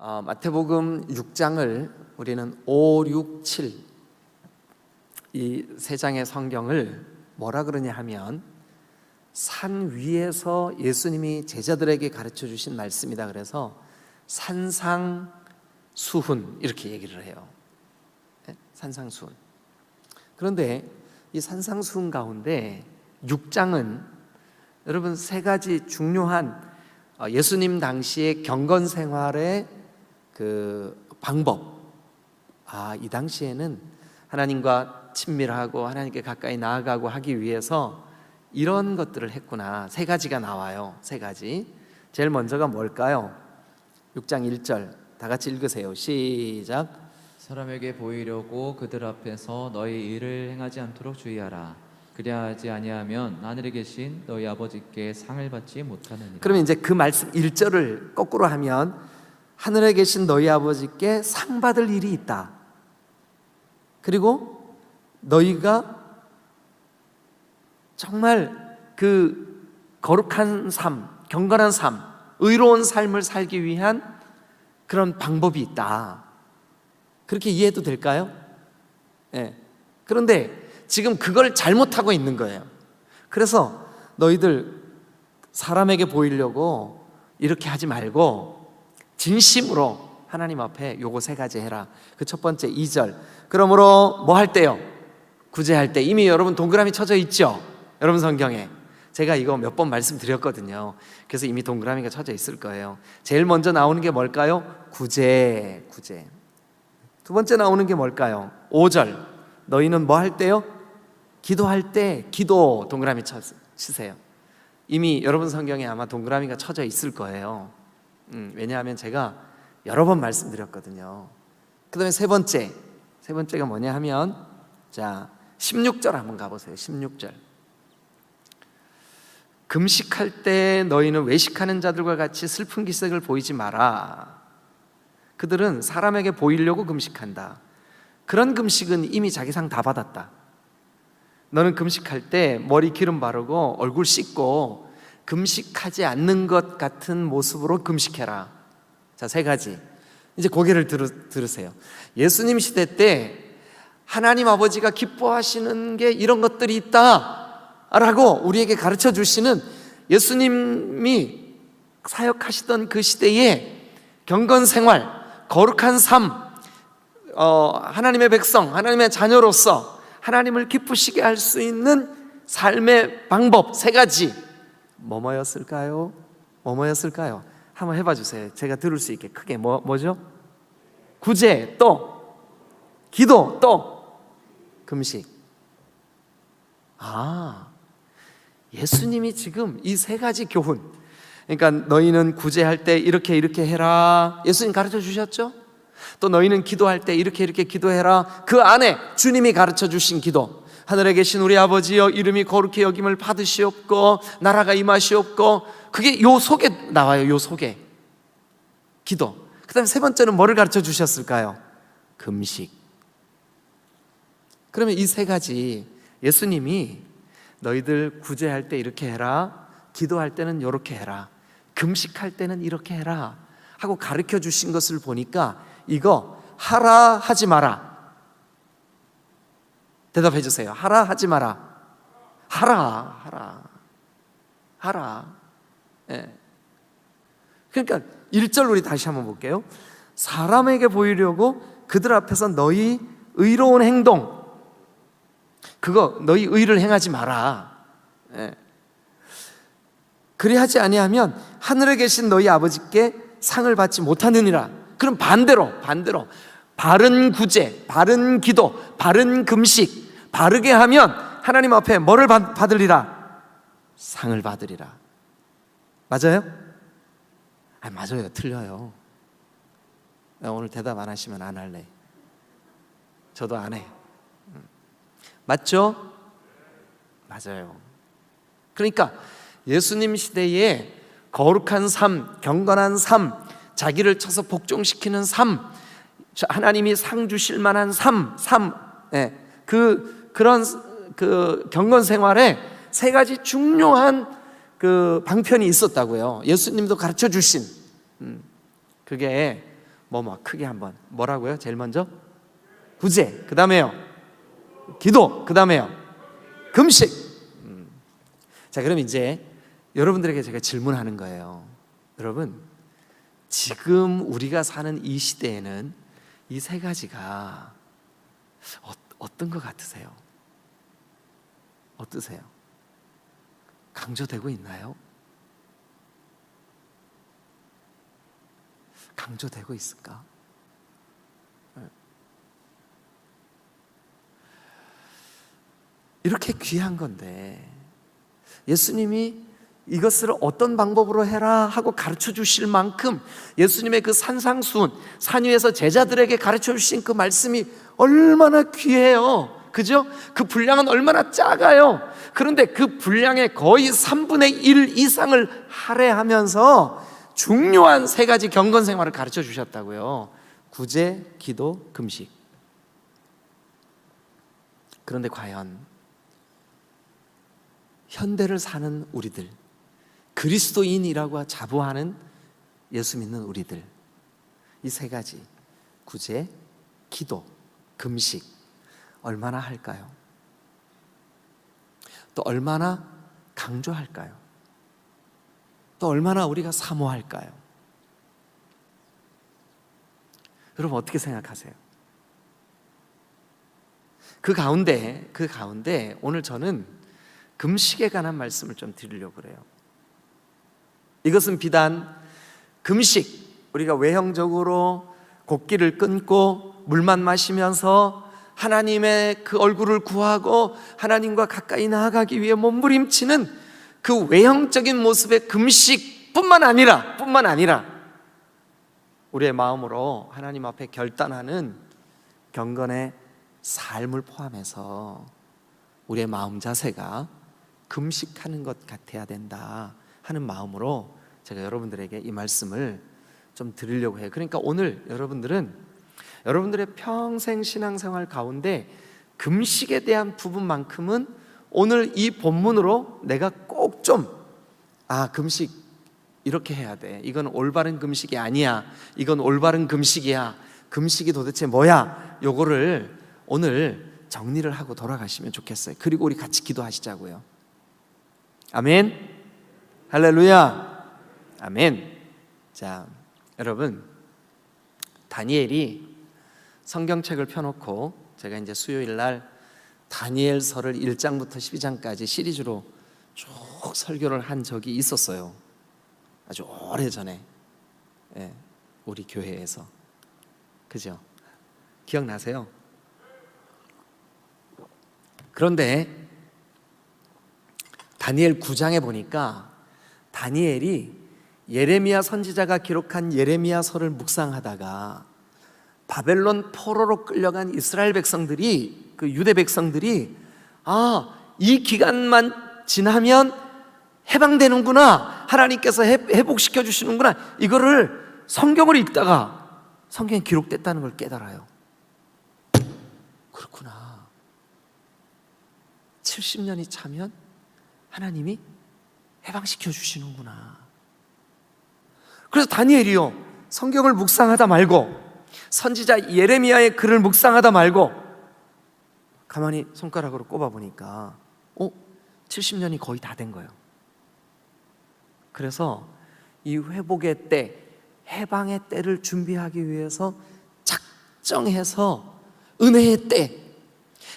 마태복음 6장을 우리는 5, 6, 7 이 세 장의 성경을 뭐라 그러냐 하면 산 위에서 예수님이 제자들에게 가르쳐 주신 말씀이다. 그래서 산상수훈 이렇게 얘기를 해요. 산상수훈. 그런데 이 산상수훈 가운데 6장은 여러분 세 가지 중요한 예수님 당시의 경건 생활의 그 방법, 이 당시에는 하나님과 친밀하고 하나님께 가까이 나아가고 하기 위해서 이런 것들을 했구나. 세 가지가 나와요. 세 가지. 제일 먼저가 뭘까요? 6장 1절 다 같이 읽으세요. 시작. 사람에게 보이려고 그들 앞에서 너희 일을 행하지 않도록 주의하라. 그리하지 아니하면 하늘에 계신 너희 아버지께 상을 받지 못하느니라. 그러면 이제 그 말씀 1절을 거꾸로 하면 하늘에 계신 너희 아버지께 상 받을 일이 있다. 그리고 너희가 정말 그 거룩한 삶, 경건한 삶, 의로운 삶을 살기 위한 그런 방법이 있다. 그렇게 이해해도 될까요? 네. 그런데 지금 그걸 잘못하고 있는 거예요. 그래서 너희들 사람에게 보이려고 이렇게 하지 말고 진심으로 하나님 앞에 요거 세 가지 해라. 그 첫 번째 2절. 그러므로 뭐 할 때요? 구제할 때. 이미 여러분 동그라미 쳐져 있죠? 여러분 성경에. 제가 이거 몇 번 말씀드렸거든요. 그래서 이미 동그라미가 쳐져 있을 거예요. 제일 먼저 나오는 게 뭘까요? 구제. 두 번째 나오는 게 뭘까요? 5절. 너희는 뭐 할 때요? 기도할 때. 기도 동그라미 치세요. 이미 여러분 성경에 아마 동그라미가 쳐져 있을 거예요. 왜냐하면 제가 여러 번 말씀드렸거든요. 그 다음에 세 번째가 뭐냐 하면 자 16절 한번 가보세요. 16절. 금식할 때 너희는 외식하는 자들과 같이 슬픈 기색을 보이지 마라. 그들은 사람에게 보이려고 금식한다. 그런 금식은 이미 자기 상 다 받았다. 너는 금식할 때 머리 기름 바르고 얼굴 씻고 금식하지 않는 것 같은 모습으로 금식해라. 자, 세 가지. 이제 고개를 들으세요. 예수님 시대 때 하나님 아버지가 기뻐하시는 게 이런 것들이 있다라고 우리에게 가르쳐 주시는 예수님이 사역하시던 그 시대의 경건 생활, 거룩한 삶, 하나님의 백성, 하나님의 자녀로서 하나님을 기쁘시게 할 수 있는 삶의 방법 세 가지. 뭐였을까요? 한번 해봐 주세요. 제가 들을 수 있게 크게. 뭐죠? 구제, 또 기도, 또 금식. 예수님이 지금 이 세 가지 교훈, 그러니까 너희는 구제할 때 이렇게 해라. 예수님 가르쳐 주셨죠? 또 너희는 기도할 때 이렇게 기도해라. 그 안에 주님이 가르쳐 주신 기도, 하늘에 계신 우리 아버지여 이름이 거룩히 여김을 받으시옵고 나라가 임하시옵고, 그게 요 속에 나와요. 요 속에 기도. 그 다음에 세 번째는 뭐를 가르쳐 주셨을까요? 금식. 그러면 이 세 가지 예수님이 너희들 구제할 때 이렇게 해라, 기도할 때는 이렇게 해라, 금식할 때는 이렇게 해라 하고 가르쳐 주신 것을 보니까 이거 하라 하지 마라. 대답해 주세요. 하라 하지 마라. 하라. 예. 그러니까 1절 우리 다시 한번 볼게요. 사람에게 보이려고 그들 앞에서 너희 의로운 행동, 그거 너희 의를 행하지 마라. 예. 그리하지 아니하면 하늘에 계신 너희 아버지께 상을 받지 못하느니라. 그럼 반대로 바른 구제, 바른 기도, 바른 금식, 바르게 하면 하나님 앞에 뭐를 받으리라? 상을 받으리라. 맞아요? 맞아요. 틀려요. 오늘 대답 안 하시면 안 할래. 저도 안 해. 맞죠? 맞아요. 그러니까 예수님 시대에 거룩한 삶, 경건한 삶, 자기를 쳐서 복종시키는 삶, 하나님이 상 주실 만한 삶, 그런 경건 생활에 세 가지 중요한 그 방편이 있었다고요. 예수님도 가르쳐 주신. 그게 크게 한번. 뭐라고요? 제일 먼저 구제, 그 다음에요 기도, 그 다음에요 금식. 자, 그럼 이제 여러분들에게 제가 질문하는 거예요. 여러분, 지금 우리가 사는 이 시대에는 이 세 가지가 어떤 것 같으세요? 어떠세요? 강조되고 있나요? 강조되고 있을까? 이렇게 귀한 건데 예수님이 이것을 어떤 방법으로 해라 하고 가르쳐 주실 만큼 예수님의 그 산상수훈, 산 위에서 제자들에게 가르쳐 주신 그 말씀이 얼마나 귀해요. 그죠? 그 분량은 얼마나 작아요. 그런데 그 분량의 거의 3분의 1 이상을 할애하면서 중요한 세 가지 경건 생활을 가르쳐 주셨다고요. 구제, 기도, 금식. 그런데 과연 현대를 사는 우리들, 그리스도인이라고 자부하는 예수 믿는 우리들, 이 세 가지 구제, 기도, 금식 얼마나 할까요? 또 얼마나 강조할까요? 또 얼마나 우리가 사모할까요? 여러분 어떻게 생각하세요? 그 가운데 오늘 저는 금식에 관한 말씀을 좀 드리려고 그래요. 이것은 비단 금식, 우리가 외형적으로 곡기를 끊고 물만 마시면서 하나님의 그 얼굴을 구하고 하나님과 가까이 나아가기 위해 몸부림치는 그 외형적인 모습의 금식뿐만 아니라 우리의 마음으로 하나님 앞에 결단하는 경건의 삶을 포함해서 우리의 마음 자세가 금식하는 것 같아야 된다 하는 마음으로 제가 여러분들에게 이 말씀을 좀 드리려고 해요. 그러니까 오늘 여러분들의 평생 신앙생활 가운데 금식에 대한 부분만큼은 오늘 이 본문으로 내가 꼭 좀 금식 이렇게 해야 돼, 이건 올바른 금식이 아니야, 이건 올바른 금식이야, 금식이 도대체 뭐야, 요거를 오늘 정리를 하고 돌아가시면 좋겠어요. 그리고 우리 같이 기도하시자고요. 아멘. 할렐루야. 아멘. 자, 여러분, 다니엘이 성경책을 펴놓고 제가 이제 수요일 날 다니엘서를 1장부터 12장까지 시리즈로 쭉 설교를 한 적이 있었어요. 아주 오래전에, 우리 교회에서. 그죠? 기억나세요? 그런데 다니엘 9장에 보니까 다니엘이 예레미야 선지자가 기록한 예레미야서를 묵상하다가 바벨론 포로로 끌려간 이스라엘 백성들이, 그 유대 백성들이 이 기간만 지나면 해방되는구나, 하나님께서 회복시켜 주시는구나, 이거를 성경을 읽다가 성경에 기록됐다는 걸 깨달아요. 그렇구나, 70년이 차면 하나님이 해방시켜 주시는구나. 그래서 다니엘이요, 성경을 묵상하다 말고 선지자 예레미야의 글을 묵상하다 말고 가만히 손가락으로 꼽아보니까 70년이 거의 다 된 거예요. 그래서 이 회복의 때, 해방의 때를 준비하기 위해서 작정해서 은혜의 때,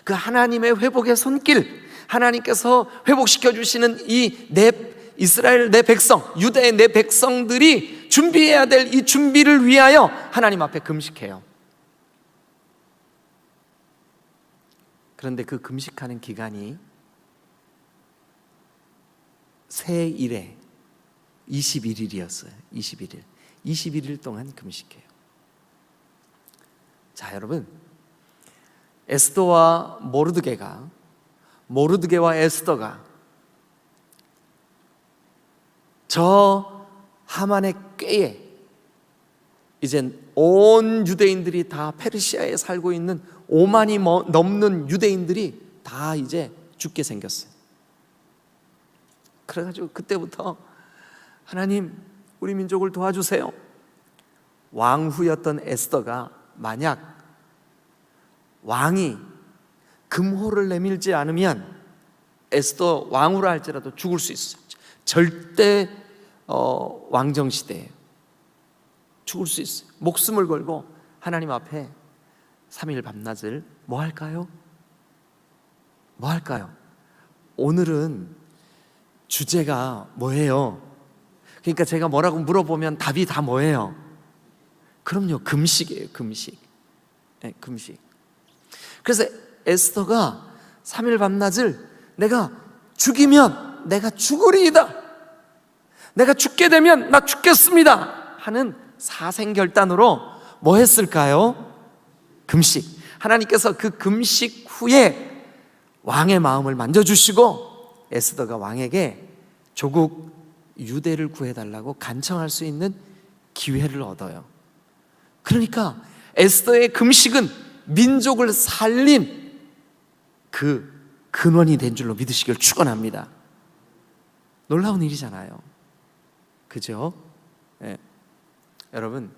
그 하나님의 회복의 손길, 하나님께서 회복시켜 주시는 이 이스라엘 내 백성, 유다의 내 백성들이 준비해야 될 이 준비를 위하여 하나님 앞에 금식해요. 그런데 그 금식하는 기간이 새일에 21일이었어요. 21일 동안 금식해요. 자, 여러분, 에스더와 모르드게와 에스더가 저 하만의 꾀에 이제 온 유대인들이 다, 페르시아에 살고 있는 5만이 넘는 유대인들이 다 이제 죽게 생겼어요. 그래가지고 그때부터 하나님, 우리 민족을 도와주세요. 왕후였던 에스더가 만약 왕이 금호를 내밀지 않으면 에스더 왕후라 할지라도 죽을 수 있어요. 절대 왕정 시대예요. 죽을 수 있어요. 목숨을 걸고 하나님 앞에 3일 밤낮을 뭐 할까요? 뭐 할까요? 오늘은 주제가 뭐예요? 그러니까 제가 뭐라고 물어보면 답이 다 뭐예요? 그럼요, 금식이에요. 금식. 네, 금식. 그래서 에스더가 3일 밤낮을 내가 죽이면 내가 죽으리이다, 내가 죽게 되면 나 죽겠습니다 하는 사생결단으로 뭐 했을까요? 금식. 하나님께서 그 금식 후에 왕의 마음을 만져주시고 에스더가 왕에게 조국 유대를 구해달라고 간청할 수 있는 기회를 얻어요. 그러니까 에스더의 금식은 민족을 살린 그 근원이 된 줄로 믿으시길 축원합니다. 놀라운 일이잖아요. 그죠? 네. 여러분,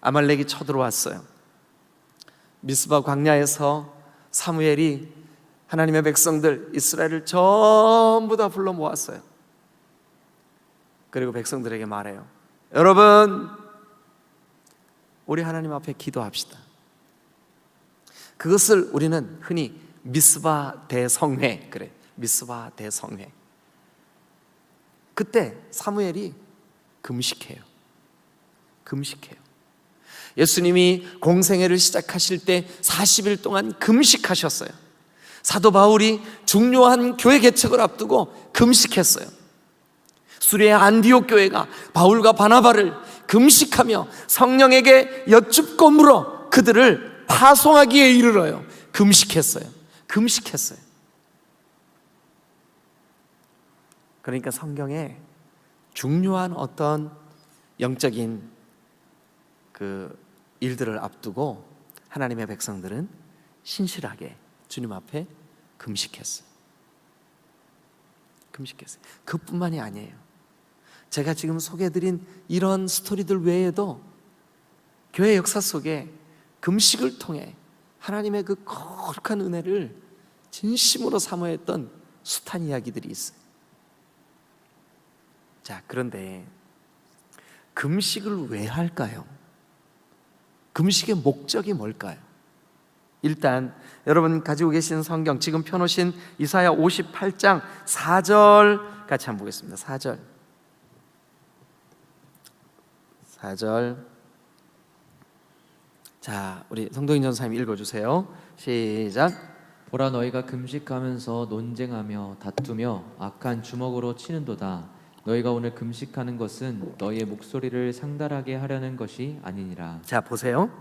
아말렉이 쳐들어왔어요. 미스바 광야에서 사무엘이 하나님의 백성들 이스라엘을 전부 다 불러 모았어요. 그리고 백성들에게 말해요. 여러분, 우리 하나님 앞에 기도합시다. 그것을 우리는 흔히 미스바 대성회, 그래, 미스바 대성회. 그때 사무엘이 금식해요. 금식해요. 예수님이 공생애를 시작하실 때 40일 동안 금식하셨어요. 사도 바울이 중요한 교회 개척을 앞두고 금식했어요. 수리의 안디옥 교회가 바울과 바나바를 금식하며 성령에게 여쭙고 물어 그들을 파송하기에 이르러요. 금식했어요. 금식했어요. 그러니까 성경에 중요한 어떤 영적인 그 일들을 앞두고 하나님의 백성들은 신실하게 주님 앞에 금식했어요. 금식했어요. 그뿐만이 아니에요. 제가 지금 소개해드린 이런 스토리들 외에도 교회 역사 속에 금식을 통해 하나님의 그 거룩한 은혜를 진심으로 사모했던 숱한 이야기들이 있어요. 자, 그런데 금식을 왜 할까요? 금식의 목적이 뭘까요? 일단 여러분 가지고 계신 성경 지금 펴놓으신 이사야 58장 4절 같이 한번 보겠습니다. 4절. 자, 우리 성도인 전사님 읽어주세요. 시작. 보라, 너희가 금식하면서 논쟁하며 다투며 악한 주먹으로 치는도다. 너희가 오늘 금식하는 것은 너희의 목소리를 상달하게 하려는 것이 아니니라. 자, 보세요.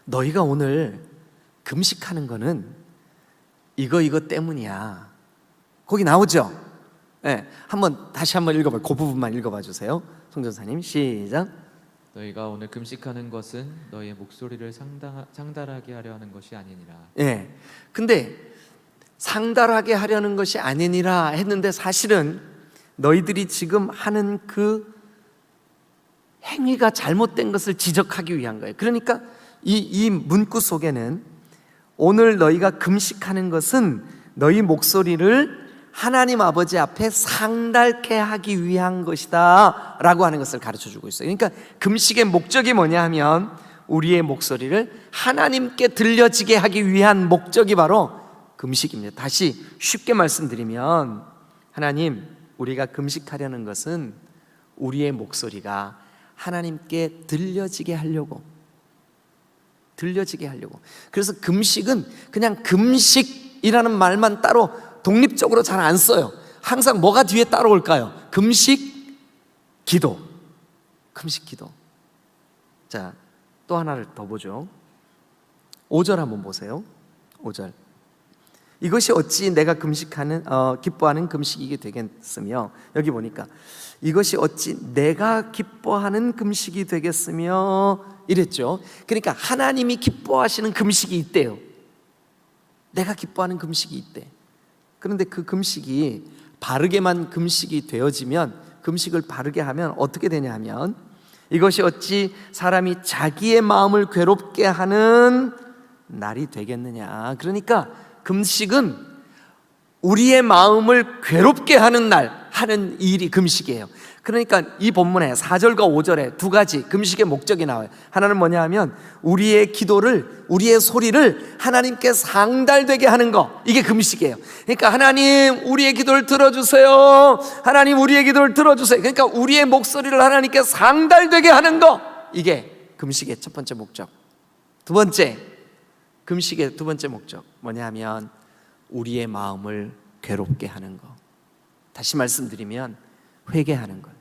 너희가 오늘 금식하는 거는 이거 때문이야. 거기 나오죠? 네, 다시 한번 읽어봐요. 그 부분만 읽어봐 주세요. 송전사님 시작. 너희가 오늘 금식하는 것은 너희의 목소리를 상달하게 하려 하는 것이 아니니라. 예. 근데 상달하게 하려는 것이 아니니라 했는데 사실은 너희들이 지금 하는 그 행위가 잘못된 것을 지적하기 위한 거예요. 그러니까 이 문구 속에는 오늘 너희가 금식하는 것은 너희 목소리를 하나님 아버지 앞에 상달케 하기 위한 것이다 라고 하는 것을 가르쳐주고 있어요. 그러니까 금식의 목적이 뭐냐 하면 우리의 목소리를 하나님께 들려지게 하기 위한 목적이 바로 금식입니다. 다시 쉽게 말씀드리면 하나님, 우리가 금식하려는 것은 우리의 목소리가 하나님께 들려지게 하려고. 그래서 금식은 그냥 금식이라는 말만 따로 독립적으로 잘 안 써요. 항상 뭐가 뒤에 따라올까요? 금식, 기도. 금식, 기도. 자, 또 하나를 더 보죠. 5절 한번 보세요. 5절. 이것이 어찌 내가 기뻐하는 금식이게 되겠으며, 여기 보니까 이것이 어찌 내가 기뻐하는 금식이 되겠으며 이랬죠. 그러니까 하나님이 기뻐하시는 금식이 있대요. 내가 기뻐하는 금식이 있대. 그런데 그 금식이 바르게만 금식이 되어지면, 금식을 바르게 하면 어떻게 되냐 하면 이것이 어찌 사람이 자기의 마음을 괴롭게 하는 날이 되겠느냐. 그러니까 금식은 우리의 마음을 괴롭게 하는 날 하는 일이 금식이에요. 그러니까 이 본문에 4절과 5절에 두 가지 금식의 목적이 나와요. 하나는 뭐냐 하면 우리의 기도를, 우리의 소리를 하나님께 상달되게 하는 거, 이게 금식이에요. 그러니까 하나님 우리의 기도를 들어주세요. 하나님 우리의 기도를 들어주세요. 그러니까 우리의 목소리를 하나님께 상달되게 하는 거, 이게 금식의 첫 번째 목적. 두 번째, 금식의 두 번째 목적 뭐냐 하면 우리의 마음을 괴롭게 하는 거. 다시 말씀드리면 회개하는 거예요.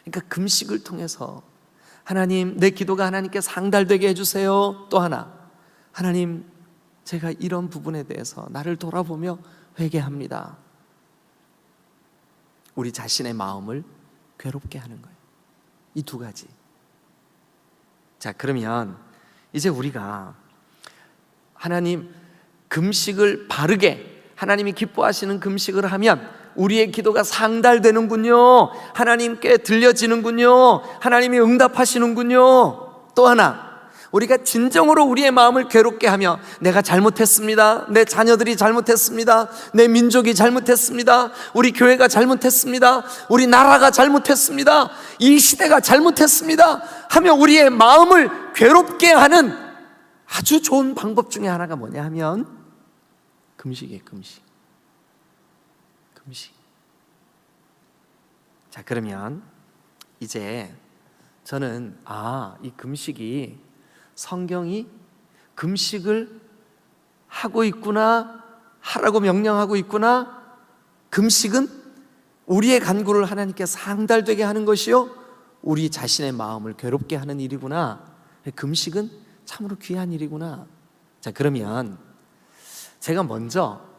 그러니까 금식을 통해서 하나님, 내 기도가 하나님께 상달되게 해주세요. 또 하나, 하나님 제가 이런 부분에 대해서 나를 돌아보며 회개합니다. 우리 자신의 마음을 괴롭게 하는 거예요. 이 두 가지. 자, 그러면 이제 우리가 하나님 금식을 바르게, 하나님이 기뻐하시는 금식을 하면 우리의 기도가 상달되는군요. 하나님께 들려지는군요. 하나님이 응답하시는군요. 또 하나, 우리가 진정으로 우리의 마음을 괴롭게 하며 내가 잘못했습니다, 내 자녀들이 잘못했습니다, 내 민족이 잘못했습니다, 우리 교회가 잘못했습니다, 우리 나라가 잘못했습니다, 이 시대가 잘못했습니다 하며 우리의 마음을 괴롭게 하는 아주 좋은 방법 중에 하나가 뭐냐 하면 금식이에요. 금식. 자, 그러면 이제 저는 이 금식이, 성경이 금식을 하고 있구나, 하라고 명령하고 있구나. 금식은 우리의 간구를 하나님께 상달되게 하는 것이요, 우리 자신의 마음을 괴롭게 하는 일이구나. 금식은 참으로 귀한 일이구나. 자, 그러면 제가 먼저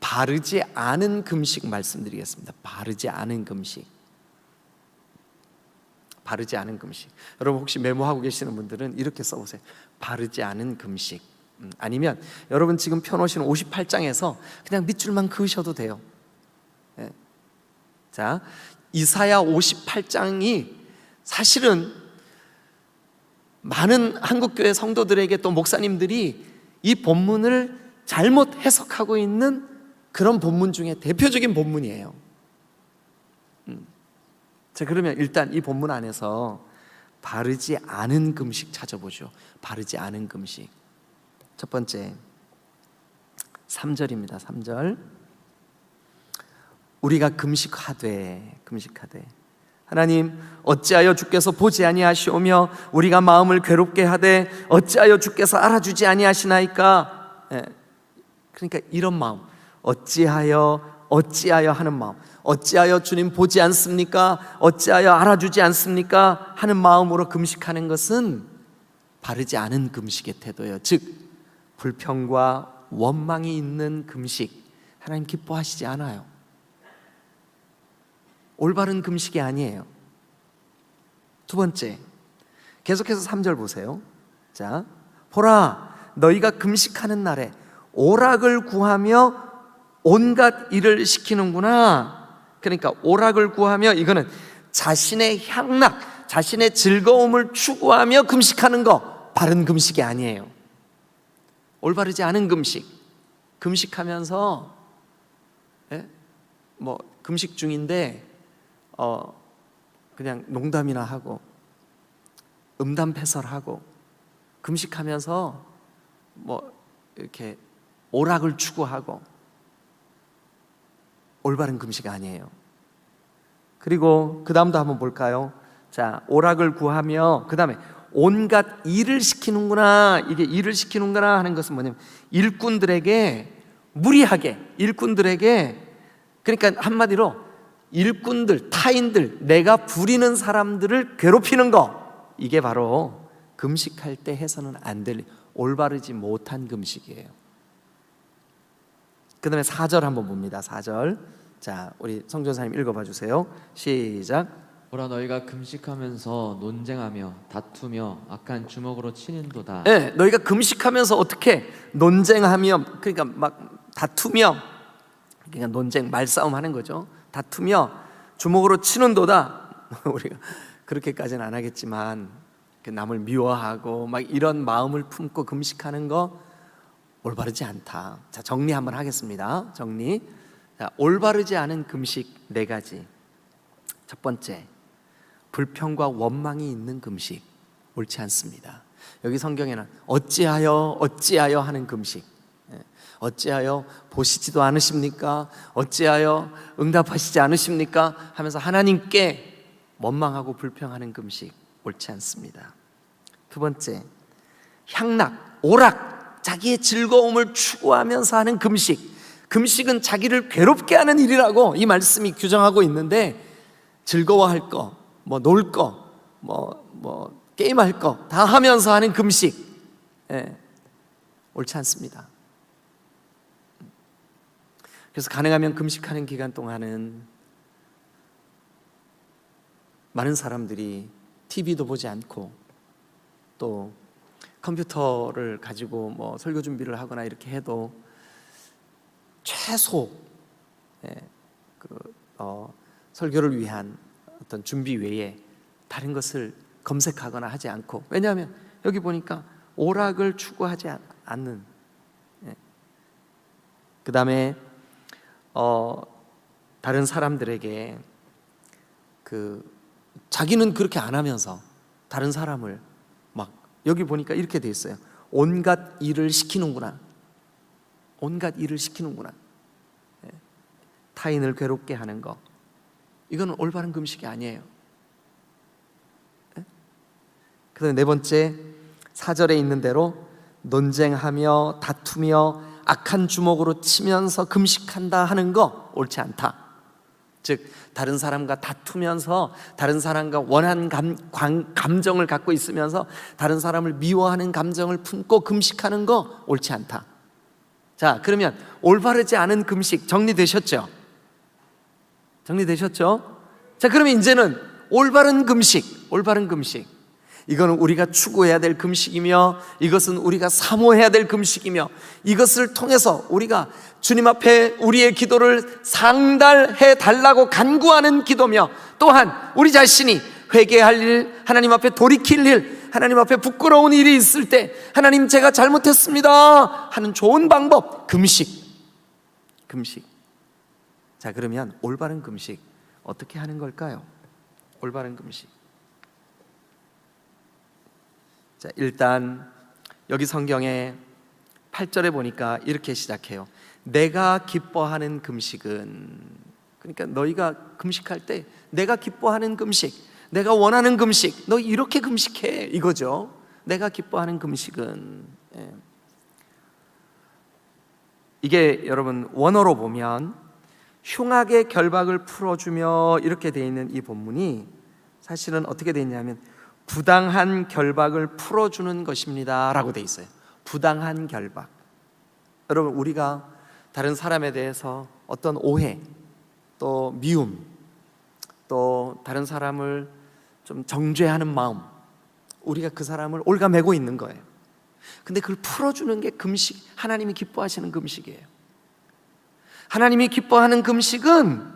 바르지 않은 금식 말씀드리겠습니다. 바르지 않은 금식. 바르지 않은 금식. 여러분 혹시 메모하고 계시는 분들은 이렇게 써보세요. 바르지 않은 금식. 아니면 여러분 지금 펴놓으신 58장에서 그냥 밑줄만 그으셔도 돼요. 네. 자, 이사야 58장이 사실은 많은 한국교회 성도들에게, 또 목사님들이 이 본문을 잘못 해석하고 있는 그런 본문 중에 대표적인 본문이에요. 자, 그러면 일단 이 본문 안에서 바르지 않은 금식 찾아보죠. 바르지 않은 금식. 첫 번째 3절입니다. 3절. 우리가 금식하되 하나님 어찌하여 주께서 보지 아니하시오며 우리가 마음을 괴롭게 하되 어찌하여 주께서 알아주지 아니하시나이까. 그러니까 이런 마음, 어찌하여 하는 마음, 어찌하여 주님 보지 않습니까? 어찌하여 알아주지 않습니까? 하는 마음으로 금식하는 것은 바르지 않은 금식의 태도예요. 즉 불평과 원망이 있는 금식, 하나님 기뻐하시지 않아요. 올바른 금식이 아니에요. 두 번째, 계속해서 3절 보세요. 자, 보라 너희가 금식하는 날에 오락을 구하며 온갖 일을 시키는구나. 그러니까 오락을 구하며, 이거는 자신의 향락, 자신의 즐거움을 추구하며 금식하는 거, 바른 금식이 아니에요. 올바르지 않은 금식. 금식하면서 금식 중인데 그냥 농담이나 하고 음담패설하고, 금식하면서 이렇게 오락을 추구하고, 올바른 금식 아니에요. 그리고 그 다음도 한번 볼까요? 자, 오락을 구하며 그 다음에 온갖 일을 시키는구나. 이게 일을 시키는구나 하는 것은 뭐냐면 일꾼들에게 무리하게, 그러니까 한마디로 일꾼들, 타인들, 내가 부리는 사람들을 괴롭히는 거, 이게 바로 금식할 때 해서는 안 될, 올바르지 못한 금식이에요. 그 다음에 4절 한번 봅니다. 4절. 자, 우리 성전사님 읽어봐 주세요. 시작. 보라 너희가 금식하면서 논쟁하며 다투며 악한 주먹으로 치는도다. 네, 너희가 금식하면서 어떻게 논쟁하며, 그러니까 막 다투며, 그러니까 논쟁, 말싸움 하는 거죠. 다투며 주먹으로 치는도다. 우리가 그렇게까지는 안 하겠지만 그 남을 미워하고 막 이런 마음을 품고 금식하는 거 올바르지 않다. 자, 정리 한번 하겠습니다. 정리. 자, 올바르지 않은 금식 4가지. 첫 번째, 불평과 원망이 있는 금식, 옳지 않습니다. 여기 성경에는 어찌하여 하는 금식, 어찌하여 보시지도 않으십니까? 어찌하여 응답하시지 않으십니까? 하면서 하나님께 원망하고 불평하는 금식, 옳지 않습니다. 두 번째, 향락, 오락, 자기의 즐거움을 추구하면서 하는 금식. 금식은 자기를 괴롭게 하는 일이라고 이 말씀이 규정하고 있는데, 즐거워할 거, 뭐 놀 거, 뭐 게임할 거 다 하면서 하는 금식, 옳지 않습니다. 그래서 가능하면 금식하는 기간 동안은 많은 사람들이 TV도 보지 않고 또 컴퓨터를 가지고 뭐 설교 준비를 하거나 이렇게 해도 최소 설교를 위한 어떤 준비 외에 다른 것을 검색하거나 하지 않고, 왜냐하면 여기 보니까 오락을 추구하지 않는, 그 다음에 다른 사람들에게 자기는 그렇게 안 하면서 다른 사람을 막, 여기 보니까 이렇게 돼 있어요. 온갖 일을 시키는구나. 온갖 일을 시키는구나. 타인을 괴롭게 하는 거, 이거는 올바른 금식이 아니에요. 그다음에 4번째, 4절에 있는 대로 논쟁하며 다투며 악한 주먹으로 치면서 금식한다 하는 거 옳지 않다. 즉, 다른 사람과 다투면서 다른 사람과 원한 감정을 갖고 있으면서 다른 사람을 미워하는 감정을 품고 금식하는 거 옳지 않다. 자, 그러면 올바르지 않은 금식 정리되셨죠? 정리되셨죠? 자, 그러면 이제는 올바른 금식, 이거는 우리가 추구해야 될 금식이며, 이것은 우리가 사모해야 될 금식이며, 이것을 통해서 우리가 주님 앞에 우리의 기도를 상달해 달라고 간구하는 기도며, 또한 우리 자신이 회개할 일, 하나님 앞에 돌이킬 일, 하나님 앞에 부끄러운 일이 있을 때 하나님, 제가 잘못했습니다 하는 좋은 방법, 금식. 자, 그러면 올바른 금식 어떻게 하는 걸까요? 올바른 금식. 자, 일단 여기 성경에 8절에 보니까 이렇게 시작해요. 내가 기뻐하는 금식은, 그러니까 너희가 금식할 때 내가 기뻐하는 금식, 내가 원하는 금식, 너 이렇게 금식해, 이거죠. 내가 기뻐하는 금식은, 이게 여러분 원어로 보면 흉악의 결박을 풀어주며 이렇게 돼 있는 이 본문이 사실은 어떻게 돼 있냐면 부당한 결박을 풀어주는 것입니다 라고 돼 있어요. 부당한 결박. 여러분, 우리가 다른 사람에 대해서 어떤 오해, 또 미움, 또 다른 사람을 좀 정죄하는 마음, 우리가 그 사람을 올가매고 있는 거예요. 근데 그걸 풀어주는 게 금식, 하나님이 기뻐하시는 금식이에요. 하나님이 기뻐하는 금식은,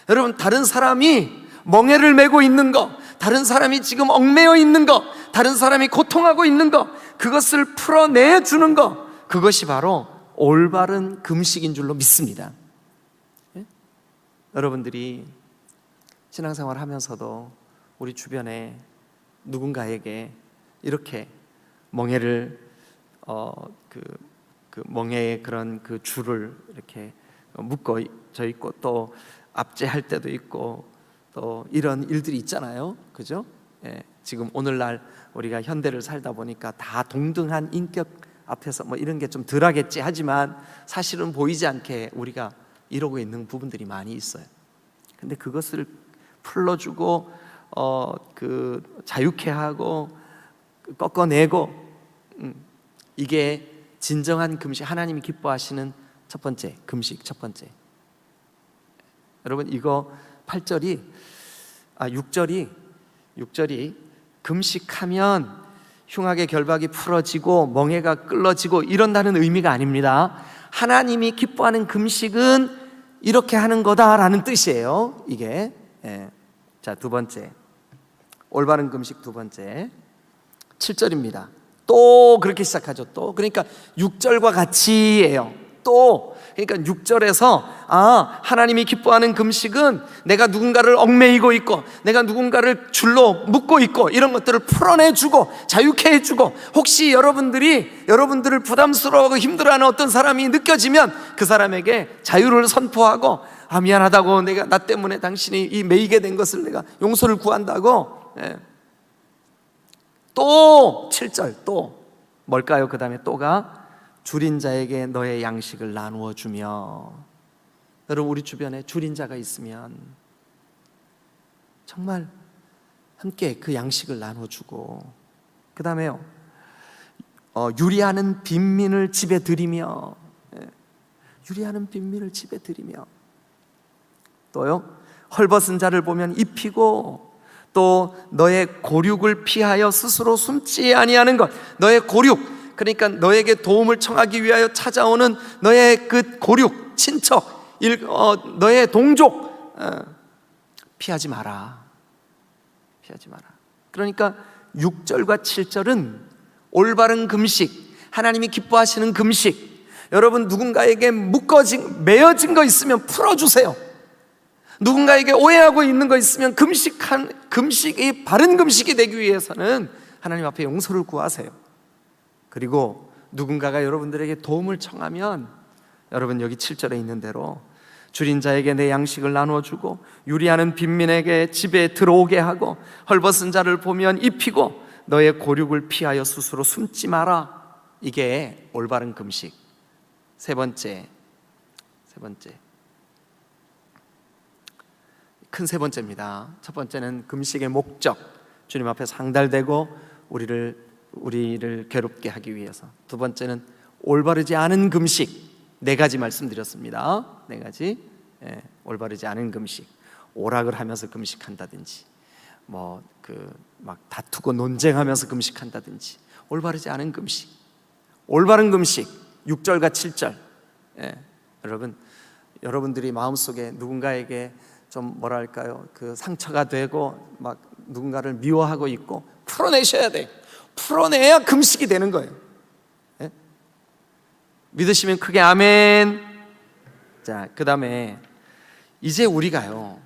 여러분, 다른 사람이 멍에를 메고 있는 거, 다른 사람이 지금 얽매여 있는 거, 다른 사람이 고통하고 있는 거, 그것을 풀어내주는 거, 그것이 바로 올바른 금식인 줄로 믿습니다. 여러분들이 신앙생활 하면서도 우리 주변에 누군가에게 이렇게 멍에를 멍에의 그런 그 줄을 이렇게 묶어져 있고, 또 압제할 때도 있고, 또 이런 일들이 있잖아요, 그죠? 지금 오늘날 우리가 현대를 살다 보니까 다 동등한 인격 앞에서 뭐 이런 게 좀 덜하겠지 하지만 사실은 보이지 않게 우리가 이러고 있는 부분들이 많이 있어요. 근데 그것을 풀러주고 자유케 하고 꺾어내고, 이게 진정한 금식, 하나님이 기뻐하시는 첫 번째 금식, 첫 번째. 여러분, 이거 6절이 금식하면 흉악의 결박이 풀어지고 멍에가 끌어지고 이런다는 의미가 아닙니다. 하나님이 기뻐하는 금식은 이렇게 하는 거다라는 뜻이에요, 이게. 자, 두 번째, 올바른 금식 두 번째 7절입니다. 또 그렇게 시작하죠. 또 그러니까 6절과 같이예요. 또 그러니까 6절에서 하나님이 기뻐하는 금식은 내가 누군가를 얽매이고 있고 내가 누군가를 줄로 묶고 있고 이런 것들을 풀어내주고 자유케 해주고, 혹시 여러분들을 부담스러워하고 힘들어하는 어떤 사람이 느껴지면 그 사람에게 자유를 선포하고, 미안하다고, 나 때문에 당신이 이 매이게 된 것을 내가 용서를 구한다고. 또 7절 또 뭘까요? 그 다음에 또가 줄인 자에게 너의 양식을 나누어 주며. 여러분, 우리 주변에 줄인 자가 있으면 정말 함께 그 양식을 나누어 주고, 그 다음에요, 유리하는 빈민을 집에 들이며, 유리하는 빈민을 집에 들이며, 또요, 헐벗은 자를 보면 입히고, 또 너의 고륙을 피하여 스스로 숨지 아니하는 것. 너의 고륙, 그러니까 너에게 도움을 청하기 위하여 찾아오는 너의 그 고륙, 친척, 너의 동족, 피하지 마라. 피하지 마라. 그러니까 6절과 7절은 올바른 금식, 하나님이 기뻐하시는 금식. 여러분, 누군가에게 매어진 거 있으면 풀어주세요. 누군가에게 오해하고 있는 거 있으면 금식이 바른 금식이 되기 위해서는 하나님 앞에 용서를 구하세요. 그리고 누군가가 여러분들에게 도움을 청하면, 여러분 여기 7절에 있는 대로 줄인 자에게 내 양식을 나누어 주고, 유리하는 빈민에게 집에 들어오게 하고, 헐벗은 자를 보면 입히고, 너의 고륙을 피하여 스스로 숨지 마라. 이게 올바른 금식. 세 번째, 큰 세 번째입니다. 첫 번째는 금식의 목적, 주님 앞에 상달되고 우리를 괴롭게 하기 위해서. 두 번째는 올바르지 않은 금식. 네 가지 말씀드렸습니다. 네 가지. 올바르지 않은 금식, 오락을 하면서 금식한다든지, 막 다투고 논쟁하면서 금식한다든지, 올바르지 않은 금식. 올바른 금식 6절과 7절. 여러분들이 마음속에 누군가에게 좀 그 상처가 되고 막 누군가를 미워하고 있고, 풀어내셔야 돼. 풀어내야 금식이 되는 거예요. 믿으시면 크게 아멘. 자, 그 다음에 이제 우리가요,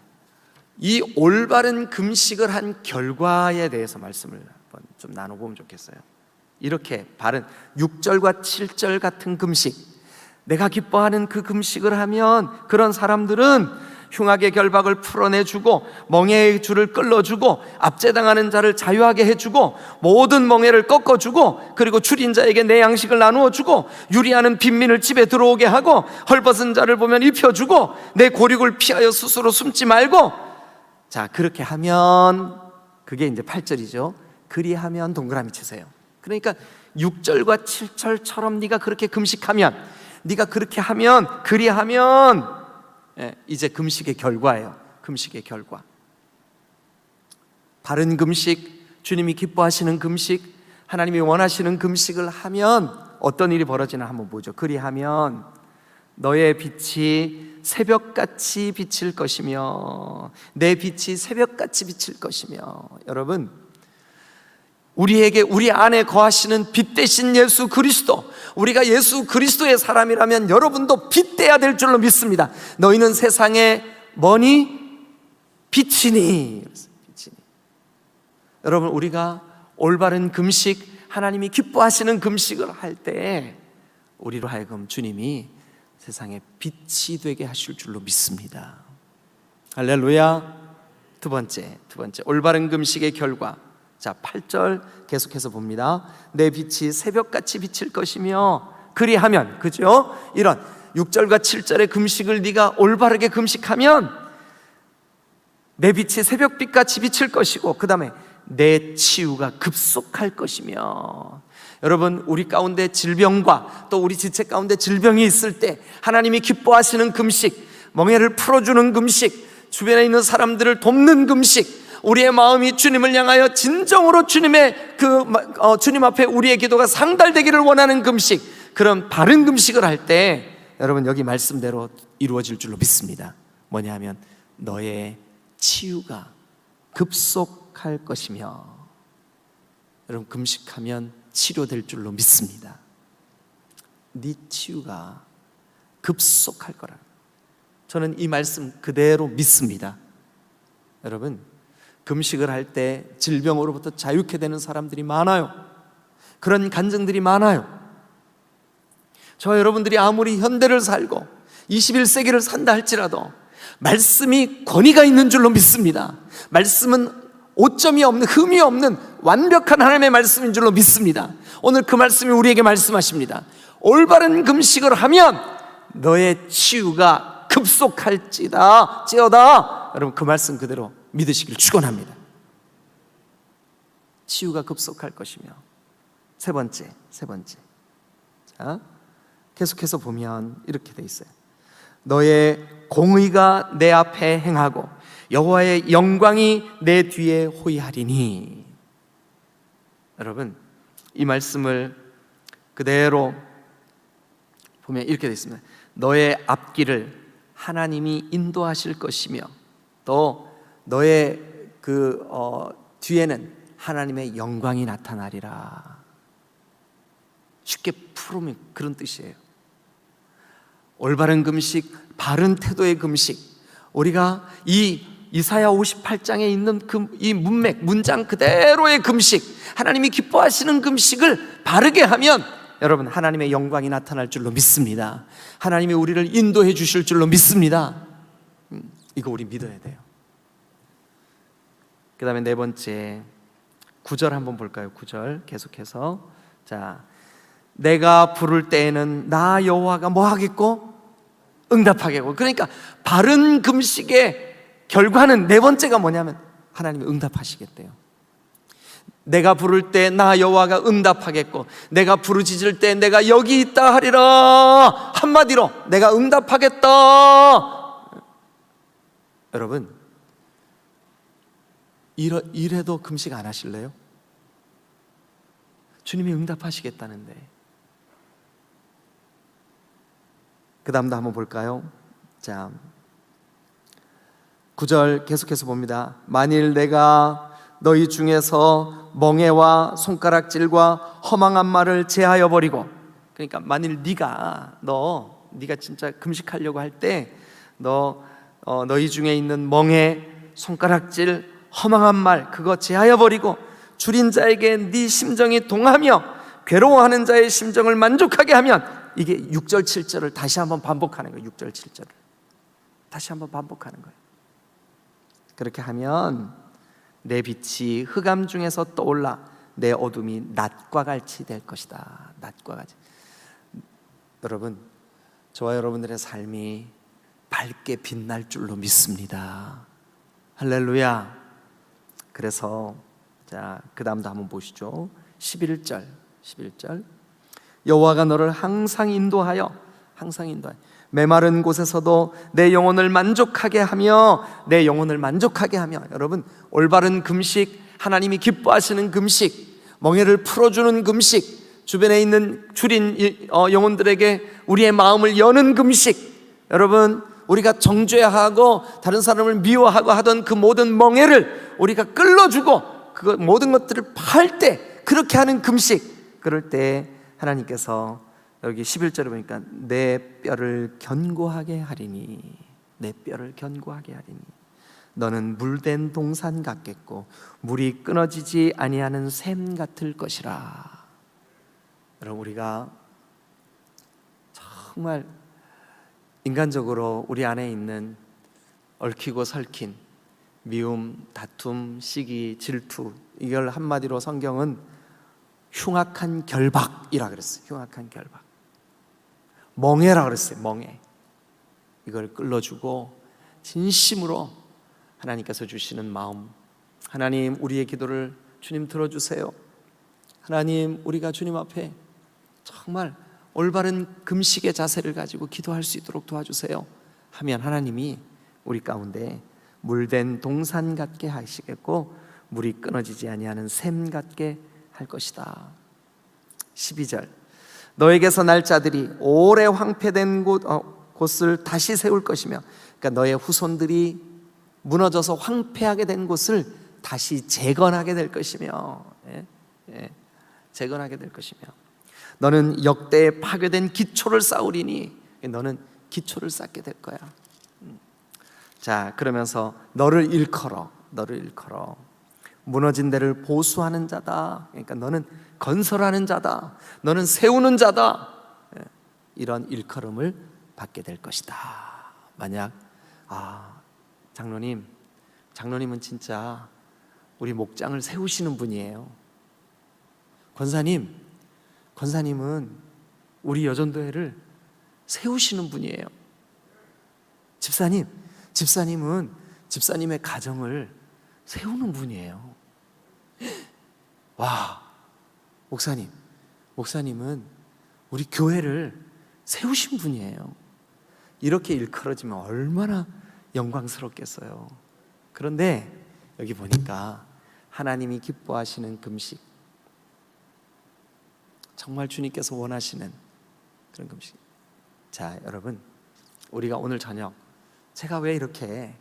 이 올바른 금식을 한 결과에 대해서 말씀을 한번 좀 나눠보면 좋겠어요. 이렇게 바른 6절과 7절 같은 금식, 내가 기뻐하는 그 금식을 하면 그런 사람들은 흉악의 결박을 풀어내주고, 멍에의 줄을 끌어주고, 압제당하는 자를 자유하게 해주고, 모든 멍에를 꺾어주고, 그리고 줄인 자에게 내 양식을 나누어주고, 유리하는 빈민을 집에 들어오게 하고, 헐벗은 자를 보면 입혀주고, 내 고륙을 피하여 스스로 숨지 말고. 자, 그렇게 하면, 그게 이제 8절이죠. 그리하면 동그라미 치세요. 그러니까 6절과 7절처럼 네가 그렇게 금식하면, 네가 그렇게 하면, 그리하면 이제 금식의 결과예요. 금식의 결과. 바른 금식, 주님이 기뻐하시는 금식, 하나님이 원하시는 금식을 하면 어떤 일이 벌어지나 한번 보죠. 그리하면 너의 빛이 새벽같이 비칠 것이며, 내 빛이 새벽같이 비칠 것이며. 여러분, 우리 안에 거하시는 빛 대신 예수 그리스도, 우리가 예수 그리스도의 사람이라면 여러분도 빛돼야 될 줄로 믿습니다. 너희는 세상에 뭐니? 빛이니. 여러분, 우리가 올바른 금식, 하나님이 기뻐하시는 금식을 할 때 우리로 하여금 주님이 세상에 빛이 되게 하실 줄로 믿습니다. 할렐루야. 두 번째 올바른 금식의 결과. 자, 8절 계속해서 봅니다. 내 빛이 새벽같이 비칠 것이며, 그리하면, 그죠? 이런 6절과 7절의 금식을 네가 올바르게 금식하면 내 빛이 새벽빛같이 비칠 것이고, 그 다음에 내 치유가 급속할 것이며. 여러분, 우리 가운데 질병과 또 우리 지체 가운데 질병이 있을 때 하나님이 기뻐하시는 금식, 멍에를 풀어주는 금식, 주변에 있는 사람들을 돕는 금식, 우리의 마음이 주님을 향하여 진정으로 주님 앞에 우리의 기도가 상달되기를 원하는 금식, 그런 바른 금식을 할 때 여러분 여기 말씀대로 이루어질 줄로 믿습니다. 뭐냐 하면 너의 치유가 급속할 것이며, 여러분 금식하면 치료될 줄로 믿습니다. 네 치유가 급속할 거라. 저는 이 말씀 그대로 믿습니다. 여러분 금식을 할 때 질병으로부터 자유케 되는 사람들이 많아요. 그런 간증들이 많아요. 저와 여러분들이 아무리 현대를 살고 21세기를 산다 할지라도 말씀이 권위가 있는 줄로 믿습니다. 말씀은 오점이 없는, 흠이 없는 완벽한 하나님의 말씀인 줄로 믿습니다. 오늘 그 말씀이 우리에게 말씀하십니다. 올바른 금식을 하면 너의 치유가 급속할지다 찌어다. 여러분 그 말씀 그대로 믿으시길 축원합니다. 치유가 급속할 것이며, 세 번째. 자, 계속해서 보면 이렇게 돼 있어요. 너의 공의가 내 앞에 행하고 여호와의 영광이 내 뒤에 호위하리니. 여러분 이 말씀을 그대로 보면 이렇게 되어 있습니다. 너의 앞길을 하나님이 인도하실 것이며, 또 너의 뒤에는 하나님의 영광이 나타나리라. 쉽게 풀으면 그런 뜻이에요. 올바른 금식, 바른 태도의 금식, 우리가 이 이사야 58장에 있는 이 문장 그대로의 금식, 하나님이 기뻐하시는 금식을 바르게 하면 여러분 하나님의 영광이 나타날 줄로 믿습니다. 하나님이 우리를 인도해 주실 줄로 믿습니다. 이거 우리 믿어야 돼요. 그 다음에 네 번째 9절 한번 볼까요? 9절 계속해서. 자, 내가 부를 때에는 나 여호와가 뭐 하겠고? 응답하겠고. 그러니까 바른 금식의 결과는 네 번째가 뭐냐면 하나님이 응답하시겠대요. 내가 부를 때 나 여호와가 응답하겠고, 내가 부르짖을 때 내가 여기 있다 하리라. 한마디로 내가 응답하겠다. 여러분 이래도 금식 안 하실래요? 주님이 응답하시겠다는데. 그 다음도 한번 볼까요? 자, 9절 계속해서 봅니다. 만일 내가 너희 중에서 멍에와 손가락질과 허망한 말을 제하여 버리고, 그러니까 만일 네가 진짜 금식하려고 할 때 너희 중에 있는 멍에, 손가락질, 허망한 말 그거 제하여 버리고 줄인 자에게 네 심정이 동하며 괴로워하는 자의 심정을 만족하게 하면, 이게 6절 7절을 다시 한번 반복하는 거예요. 6절 7절을 다시 한번 반복하는 거예요. 그렇게 하면 내 빛이 흑암 중에서 떠올라 내 어둠이 낮과 같이 될 것이다. 낮과 같이. 여러분 저와 여러분들의 삶이 밝게 빛날 줄로 믿습니다. 할렐루야. 그래서 자, 그 다음도 한번 보시죠. 11절 여호와가 너를 항상 인도하여 메마른 곳에서도 내 영혼을 만족하게 하며 여러분 올바른 금식, 하나님이 기뻐하시는 금식, 멍에를 풀어주는 금식, 주변에 있는 줄인 영혼들에게 우리의 마음을 여는 금식, 여러분 우리가 정죄하고 다른 사람을 미워하고 하던 그 모든 멍에를 우리가 끌어주고 그 모든 것들을 팔 때 그렇게 하는 금식, 그럴 때 하나님께서 여기 11절에 보니까 내 뼈를 견고하게 하리니, 내 뼈를 견고하게 하리니 너는 물된 동산 같겠고 물이 끊어지지 아니하는 샘 같을 것이라. 여러분 우리가 정말 인간적으로 우리 안에 있는 얽히고 설킨 미움, 다툼, 시기, 질투, 이걸 한마디로 성경은 흉악한 결박이라 그랬어요. 흉악한 결박, 멍에라 그랬어요. 멍에. 이걸 끌어주고 진심으로 하나님께서 주시는 마음, 하나님 우리의 기도를 주님 들어주세요. 하나님 우리가 주님 앞에 정말 올바른 금식의 자세를 가지고 기도할 수 있도록 도와주세요 하면 하나님이 우리 가운데 물된 동산 같게 하시겠고 물이 끊어지지 아니하는 샘 같게 할 것이다. 12절 너에게서 날 자들이 오래 황폐된 곳을 다시 세울 것이며, 그러니까 너의 후손들이 무너져서 황폐하게 된 곳을 다시 재건하게 될 것이며, 재건하게 될 것이며, 너는 역대에 파괴된 기초를 쌓으리니 너는 기초를 쌓게 될 거야. 자, 그러면서 너를 일컬어 무너진 데를 보수하는 자다. 그러니까 너는 건설하는 자다, 너는 세우는 자다. 이런 일컬음을 받게 될 것이다. 만약 장로님은 진짜 우리 목장을 세우시는 분이에요. 권사님은 우리 여전도회를 세우시는 분이에요. 집사님은 집사님의 가정을 세우는 분이에요. 와, 목사님은 우리 교회를 세우신 분이에요. 이렇게 일컬어지면 얼마나 영광스럽겠어요. 그런데 여기 보니까 하나님이 기뻐하시는 금식, 정말 주님께서 원하시는 그런 금식. 자, 여러분, 우리가 오늘 저녁, 제가 왜 이렇게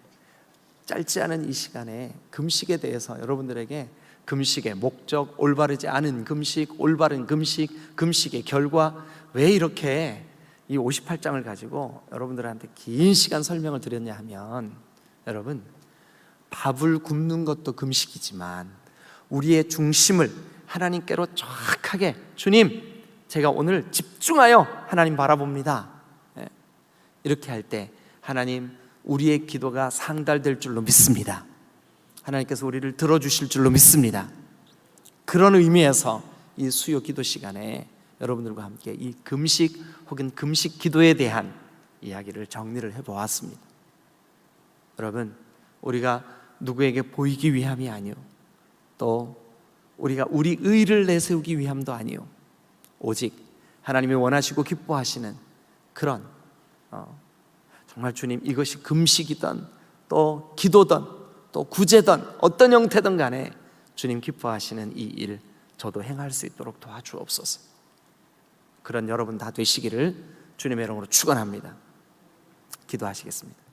짧지 않은 이 시간에 금식에 대해서 여러분들에게 금식의 목적, 올바르지 않은 금식, 올바른 금식, 금식의 결과, 왜 이렇게 이 58장을 가지고 여러분들한테 긴 시간 설명을 드렸냐 하면, 여러분, 밥을 굶는 것도 금식이지만 우리의 중심을 하나님께로 정확하게, 주님, 제가 오늘 집중하여 하나님 바라봅니다. 이렇게 할 때 하나님, 우리의 기도가 상달될 줄로 믿습니다. 하나님께서 우리를 들어주실 줄로 믿습니다. 그런 의미에서 이 수요 기도 시간에 여러분들과 함께 이 금식 혹은 금식 기도에 대한 이야기를 정리를 해보았습니다. 여러분, 우리가 누구에게 보이기 위함이 아니요, 또 우리가 우리 의를 내세우기 위함도 아니요, 오직 하나님이 원하시고 기뻐하시는 그런 정말 주님, 이것이 금식이든 또 기도든 또 구제든 어떤 형태든 간에 주님 기뻐하시는 이 일 저도 행할 수 있도록 도와주옵소서. 그런 여러분 다 되시기를 주님의 이름으로 축원합니다. 기도하시겠습니다.